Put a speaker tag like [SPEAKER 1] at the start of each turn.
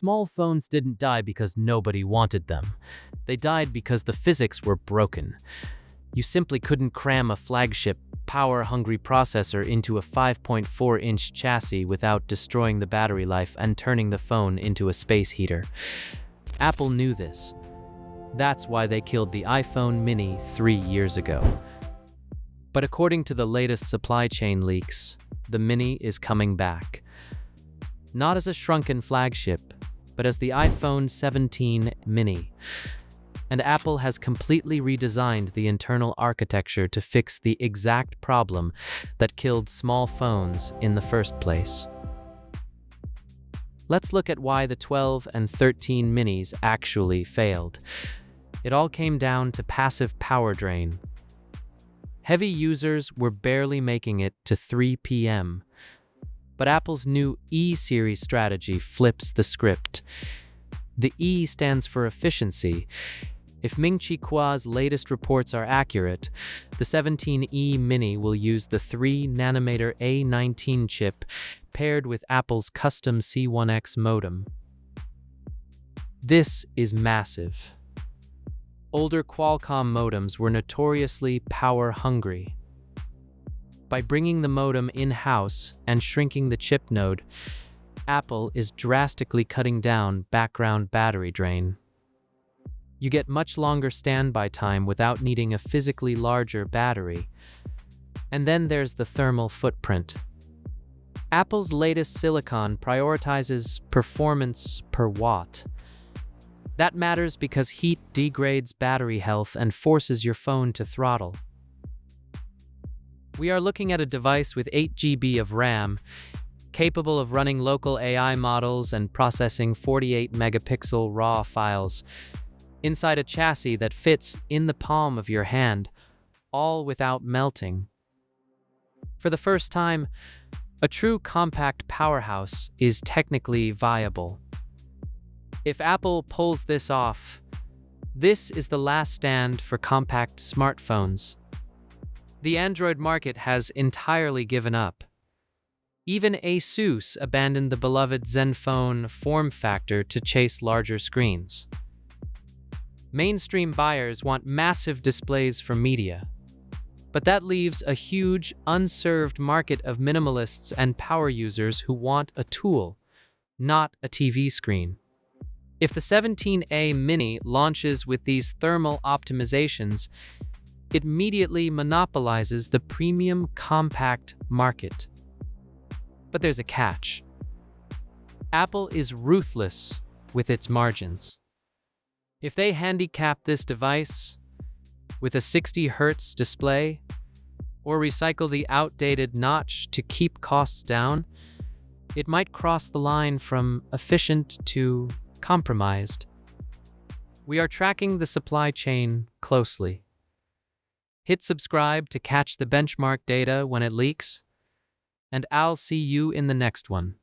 [SPEAKER 1] Small phones didn't die because nobody wanted them. They died because the physics were broken. You simply couldn't cram a flagship, power-hungry processor into a 5.4-inch chassis without destroying the battery life and turning the phone into a space heater. Apple knew this. That's why they killed the iPhone mini 3 years ago. But according to the latest supply chain leaks, the mini is coming back. Not as a shrunken flagship, but as the iPhone 17 mini. And Apple has completely redesigned the internal architecture to fix the exact problem that killed small phones in the first place. Let's look at why the 12 and 13 minis actually failed. It all came down to passive power drain. Heavy users were barely making it to 3 p.m., but Apple's new E-series strategy flips the script. The E stands for efficiency. If Ming-Chi Kuo's latest reports are accurate, the 17E mini will use the 3nm A19 chip paired with Apple's custom C1X modem. This is massive. Older Qualcomm modems were notoriously power-hungry. By bringing the modem in-house and shrinking the chip node, Apple is drastically cutting down background battery drain. You get much longer standby time without needing a physically larger battery. And then there's the thermal footprint. Apple's latest silicon prioritizes performance per watt. That matters because heat degrades battery health and forces your phone to throttle. We are looking at a device with 8 GB of RAM, capable of running local AI models and processing 48-megapixel RAW files, inside a chassis that fits in the palm of your hand, all without melting. For the first time, a true compact powerhouse is technically viable. If Apple pulls this off, this is the last stand for compact smartphones. The Android market has entirely given up. Even ASUS abandoned the beloved Zenfone form factor to chase larger screens. Mainstream buyers want massive displays for media, but that leaves a huge, unserved market of minimalists and power users who want a tool, not a TV screen. If the 17A mini launches with these thermal optimizations, it immediately monopolizes the premium compact market. But there's a catch. Apple is ruthless with its margins. If they handicap this device with a 60 Hz display, or recycle the outdated notch to keep costs down, it might cross the line from efficient to compromised. We are tracking the supply chain closely. Hit subscribe to catch the benchmark data when it leaks, and I'll see you in the next one.